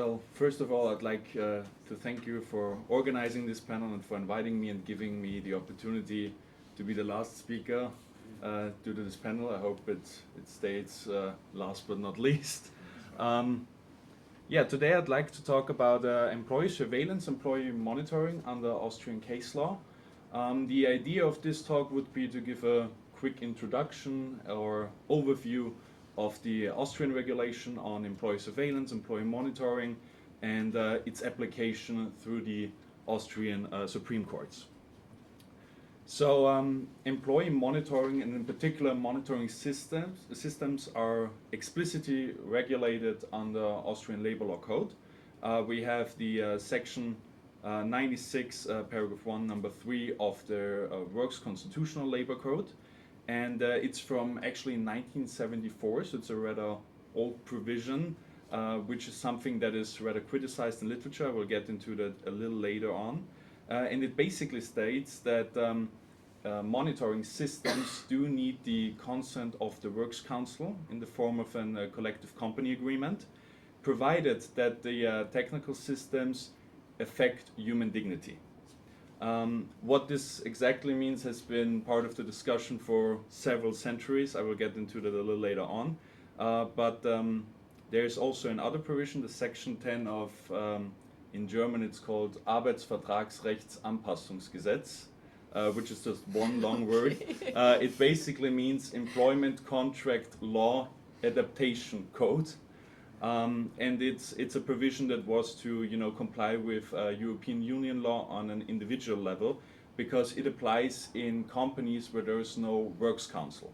Well, first of all, I'd like to thank you for organizing this panel and for inviting me and giving me the opportunity to be the last speaker due to this panel. I hope it stays last but not least. Yeah, today I'd like to talk about employee surveillance, employee monitoring under Austrian case law. The idea of this talk would be to give a quick introduction or overview of the Austrian regulation on employee surveillance, employee monitoring, and its application through the Austrian Supreme Courts. So employee monitoring, and in particular monitoring systems are explicitly regulated under Austrian Labor Law Code. We have the section 96, paragraph 1, number 3 of the Works Constitutional Labor Code. And it's from actually 1974, so it's a rather old provision, which is something that is rather criticized in literature. We'll get into that a little later on. And it basically states that monitoring systems do need the consent of the Works Council in the form of a collective company agreement, provided that the technical systems affect human dignity. What this exactly means has been part of the discussion for several centuries. I will get into that a little later on. But there's also another provision, the section 10 of, in German it's called Arbeitsvertragsrechtsanpassungsgesetz, which is just one long word. It basically means Employment Contract Law Adaptation Code. And it's a provision that was to comply with European Union law on an individual level, because it applies in companies where there is no works council.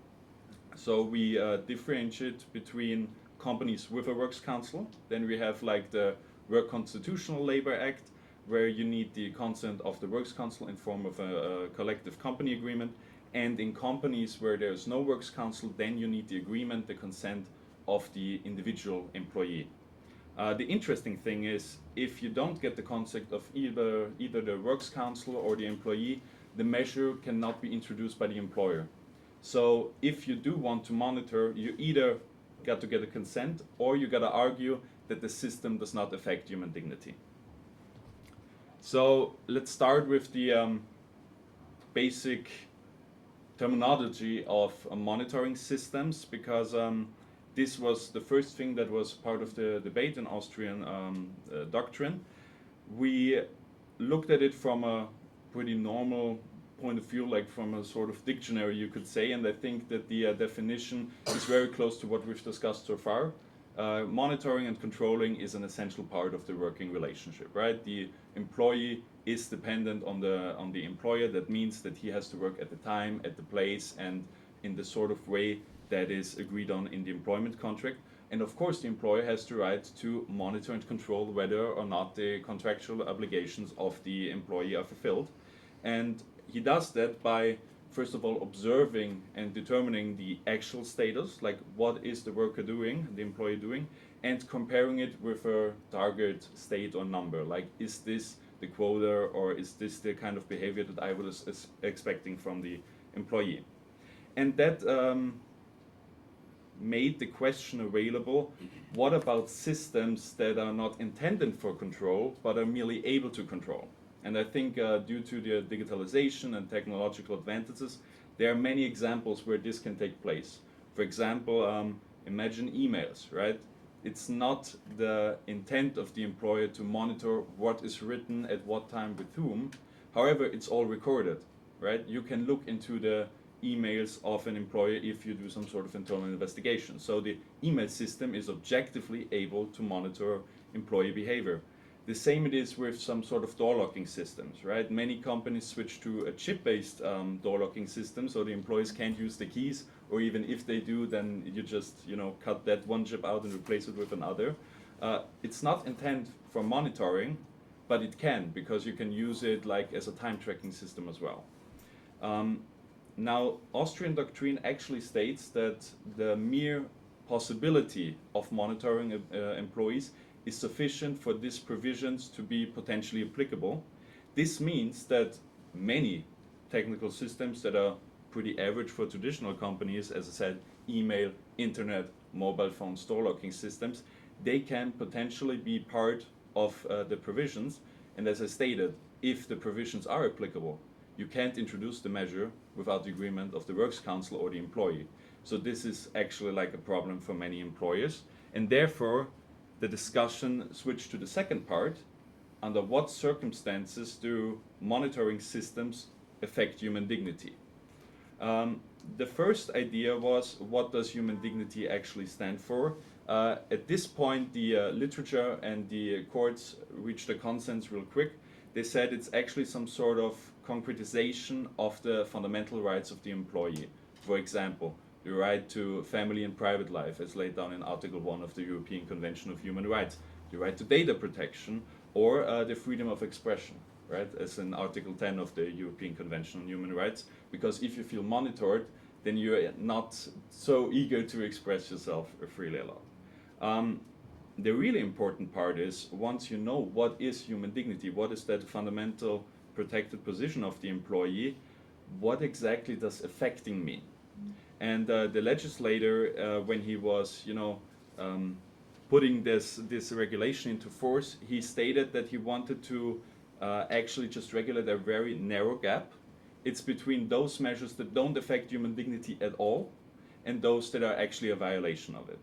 So we differentiate between companies with a works council. Then we have like the Work Constitutional Labor Act, where you need the consent of the works council in form of a collective company agreement. And in companies where there is no works council, then you need the agreement, the consent of the individual employee. The interesting thing is, if you don't get the consent of either the works council or the employee, the measure cannot be introduced by the employer. So if you do want to monitor, you either got to get a consent or you got to argue that the system does not affect human dignity. So let's start with the basic terminology of monitoring systems, because this was the first thing that was part of the debate in Austrian doctrine. We looked at it from a pretty normal point of view, like from a sort of dictionary, you could say, and I think that the definition is very close to what we've discussed so far. Monitoring and controlling is an essential part of the working relationship, right? The employee is dependent on the employer. That means that he has to work at the time, at the place, and in the sort of way that is agreed on in the employment contract. And of course the employer has the right to monitor and control whether or not the contractual obligations of the employee are fulfilled. And he does that by, first of all, observing and determining the actual status, like what is the worker doing, the employee doing, and comparing it with a target state or number, like is this the quota or is this the kind of behavior that I was expecting from the employee. And that made the question available, what about systems that are not intended for control but are merely able to control? And I think due to the digitalization and technological advantages, there are many examples where this can take place. For example, imagine emails, right? It's not the intent of the employer to monitor what is written at what time with whom. However, it's all recorded, right? You can look into the emails of an employer if you do some sort of internal investigation. So the email system is objectively able to monitor employee behavior. The same it is with some sort of door locking systems, right? Many companies switch to a chip-based door locking system, so the employees can't use the keys, or even if they do, then you just cut that one chip out and replace it with another. It's not intended for monitoring, but it can, because you can use it like as a time tracking system as well. Now, Austrian doctrine actually states that the mere possibility of monitoring employees is sufficient for these provisions to be potentially applicable. This means that many technical systems that are pretty average for traditional companies, as I said, email, internet, mobile phone, store locking systems, they can potentially be part of the provisions. And as I stated, if the provisions are applicable, you can't introduce the measure without the agreement of the Works Council or the employee. So this is actually like a problem for many employers. And therefore, the discussion switched to the second part: under what circumstances do monitoring systems affect human dignity? The first idea was, what does human dignity actually stand for? At this point, the literature and the courts reached a consensus real quick. They said it's actually some sort of concretization of the fundamental rights of the employee. For example, the right to family and private life, as laid down in Article 1 of the European Convention of Human Rights, the right to data protection, or the freedom of expression, right, as in Article 10 of the European Convention on Human Rights, because if you feel monitored, then you're not so eager to express yourself freely allowed. The really important part is, once you know what is human dignity, what is that fundamental protected position of the employee, what exactly does affecting mean? And the legislator, when he was, putting this regulation into force, he stated that he wanted to actually just regulate a very narrow gap. It's between those measures that don't affect human dignity at all and those that are actually a violation of it.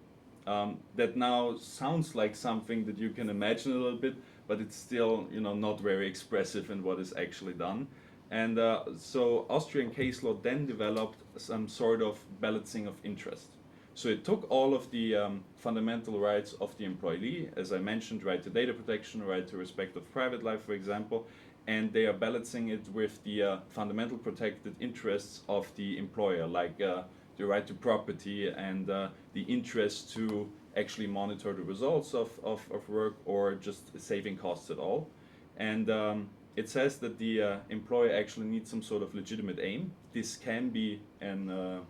That now sounds like something that you can imagine a little bit, but it's still, not very expressive in what is actually done. And so Austrian case law then developed some sort of balancing of interest. So it took all of the fundamental rights of the employee, as I mentioned, right to data protection, right to respect of private life, for example, and they are balancing it with the fundamental protected interests of the employer, like the right to property and the interest to actually monitor the results of work, or just saving costs at all. And it says that the employer actually needs some sort of legitimate aim. This can be an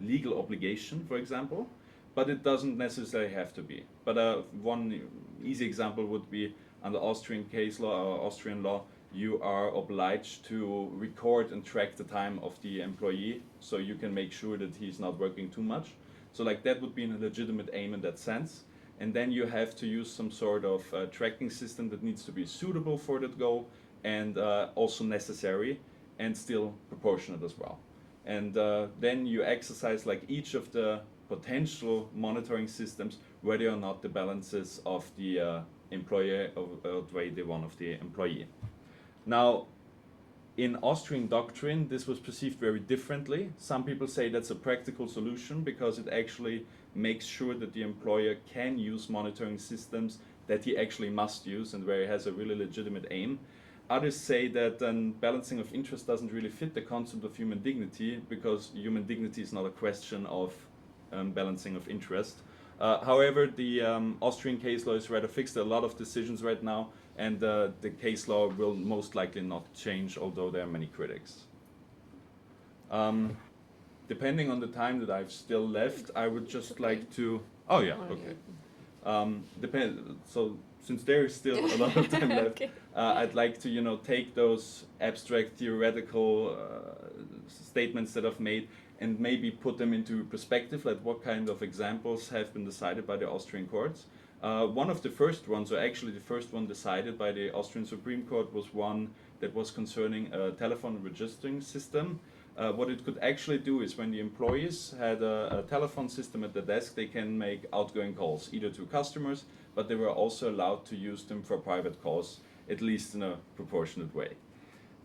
legal obligation, for example, but it doesn't necessarily have to be. But one easy example would be, under Austrian case law or Austrian law, you are obliged to record and track the time of the employee, so you can make sure that he's not working too much. So like that would be a legitimate aim in that sense. And then you have to use some sort of tracking system that needs to be suitable for that goal, and also necessary and still proportionate as well. And then you exercise like each of the potential monitoring systems, whether or not the balances of the employer outweigh the one of the employee. Now, in Austrian doctrine, this was perceived very differently. Some people say that's a practical solution because it actually makes sure that the employer can use monitoring systems that he actually must use and where he has a really legitimate aim. Others say that balancing of interest doesn't really fit the concept of human dignity, because human dignity is not a question of balancing of interest. However, the Austrian case law is rather fixed. There are a lot of decisions right now, and the case law will most likely not change, although there are many critics. Depending on the time that I've still left, I would just like to... Oh yeah, okay. So since there is still a lot of time left, okay. I'd like to take those abstract theoretical statements that I've made and maybe put them into perspective, like what kind of examples have been decided by the Austrian courts. One of the first ones, or actually the first one decided by the Austrian Supreme Court, was one that was concerning a telephone registering system. What it could actually do is, when the employees had a telephone system at the desk, they can make outgoing calls, either to customers, but they were also allowed to use them for private calls, at least in a proportionate way.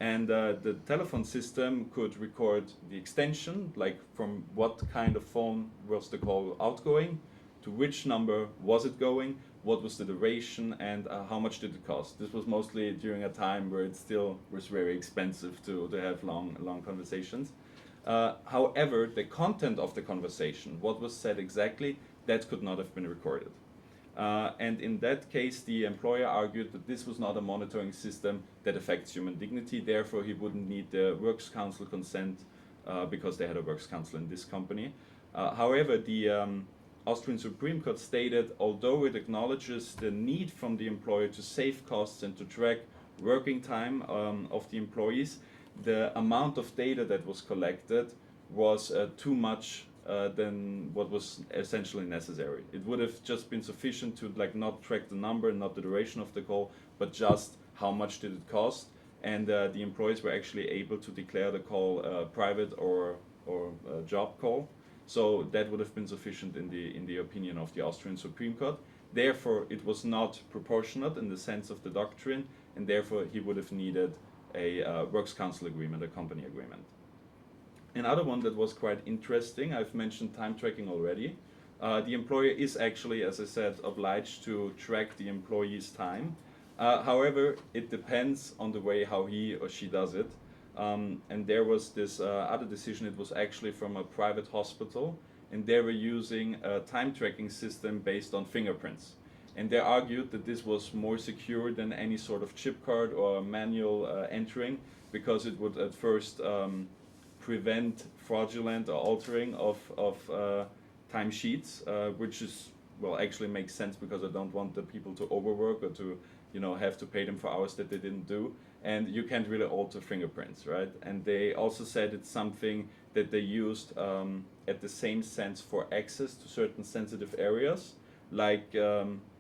And the telephone system could record the extension, like from what kind of phone was the call outgoing, to which number was it going, what was the duration, and how much did it cost. This was mostly during a time where it still was very expensive to have long conversations. However, the content of the conversation, what was said exactly, that could not have been recorded. And in that case, the employer argued that this was not a monitoring system that affects human dignity, therefore he wouldn't need the Works Council consent, because they had a Works Council in this company. However, the Austrian Supreme Court stated, although it acknowledges the need from the employer to save costs and to track working time of the employees, the amount of data that was collected was too much than what was essentially necessary. It would have just been sufficient to like not track the number, not the duration of the call, but just how much did it cost, and the employees were actually able to declare the call private or job call. So that would have been sufficient in the opinion of the Austrian Supreme Court. Therefore, it was not proportionate in the sense of the doctrine, and therefore he would have needed a works council agreement, a company agreement. Another one that was quite interesting, I've mentioned time tracking already. The employer is actually, as I said, obliged to track the employee's time. However, it depends on the way how he or she does it. And there was this other decision, it was actually from a private hospital, and they were using a time tracking system based on fingerprints. And they argued that this was more secure than any sort of chip card or manual entering, because it would at first prevent fraudulent or altering of timesheets, which is, well, actually makes sense, because I don't want the people to overwork or to, you know, have to pay them for hours that they didn't do. And you can't really alter fingerprints, right? And they also said it's something that they used at the same sense for access to certain sensitive areas, like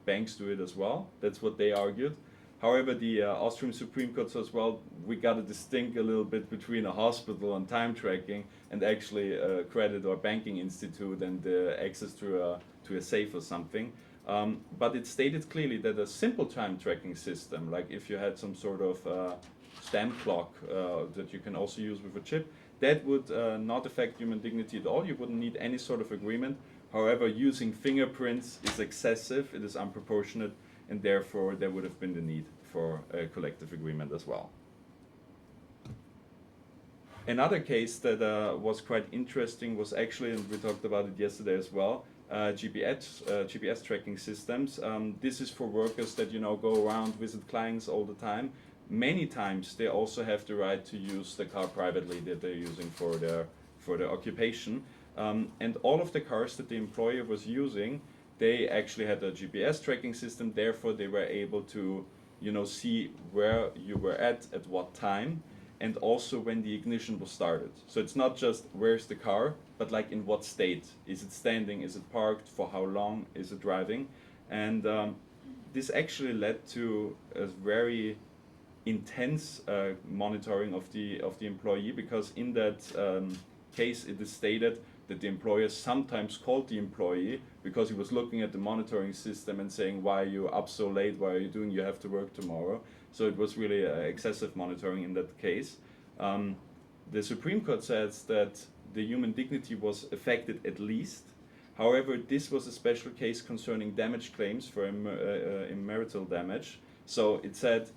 banks do it as well. That's what they argued. However, the Austrian Supreme Court says, well, we got to distinct a little bit between a hospital and time tracking and actually a credit or banking institute and access to a safe or something. But it stated clearly that a simple time tracking system, like if you had some sort of stamp clock that you can also use with a chip, that would not affect human dignity at all. You wouldn't need any sort of agreement. However, using fingerprints is excessive, it is unproportionate, and therefore there would have been the need for a collective agreement as well. Another case that was quite interesting was actually, and we talked about it yesterday as well, GPS tracking systems. This is for workers that, you know, go around, visit clients all the time. Many times they also have the right to use the car privately that they're using for their occupation. And all of the cars that the employer was using, they actually had a GPS tracking system. Therefore, they were able to, you know, see where you were at what time, and also when the ignition was started. So it's not just where's the car, but like in what state. Is it standing? Is it parked? For how long is it driving? And this actually led to a very intense monitoring of the employee, because in that case it is stated that the employer sometimes called the employee because he was looking at the monitoring system and saying, why are you up so late, why are you doing, you have to work tomorrow. So it was really excessive monitoring in that case. The Supreme Court says that the human dignity was affected at least. However, this was a special case concerning damage claims for marital damage. So it said,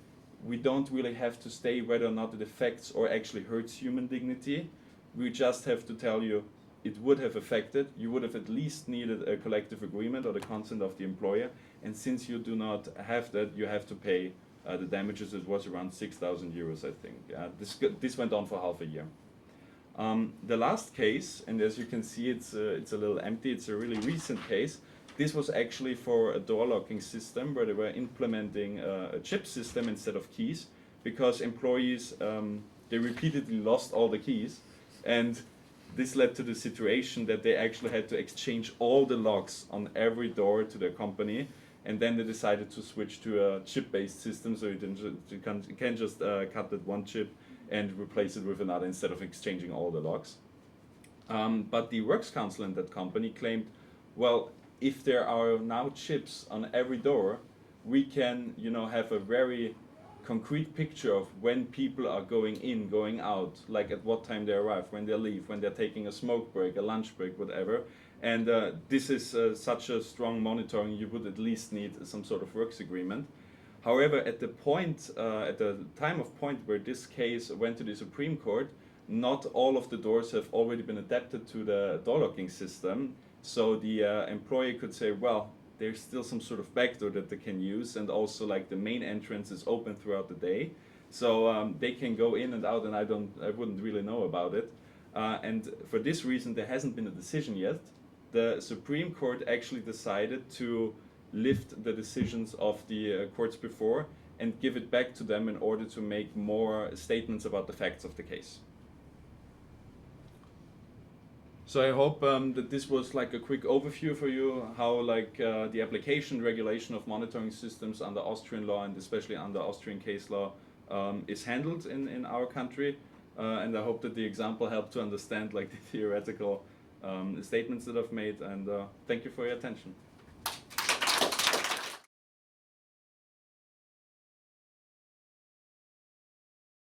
we don't really have to say whether or not it affects or actually hurts human dignity. We just have to tell you it would have affected. You would have at least needed a collective agreement or the consent of the employer. And since you do not have that, you have to pay the damages. It was around 6,000 euros, I think. This went on for half a year. The last case, and as you can see, it's a little empty. It's a really recent case. This was actually for a door locking system where they were implementing a chip system instead of keys, because employees, they repeatedly lost all the keys, and this led to the situation that they actually had to exchange all the locks on every door to their company, and then they decided to switch to a chip-based system, so you can't just cut that one chip and replace it with another instead of exchanging all the locks. But the works council in that company claimed, well, if there are now chips on every door, we can, you know, have a very concrete picture of when people are going in, going out, like at what time they arrive, when they leave, when they're taking a smoke break, a lunch break, whatever. And this is such a strong monitoring, you would at least need some sort of works agreement. However, at the time of point where this case went to the Supreme Court, not all of the doors have already been adapted to the door locking system. So the employer could say, well, there's still some sort of backdoor that they can use, and also like the main entrance is open throughout the day, so they can go in and out, and I wouldn't really know about it. And for this reason, there hasn't been a decision yet. The Supreme Court actually decided to lift the decisions of the courts before and give it back to them in order to make more statements about the facts of the case. So I hope that this was like a quick overview for you how like the application regulation of monitoring systems under Austrian law and especially under Austrian case law is handled in our country. And I hope that the example helped to understand like the theoretical statements that I've made, and thank you for your attention.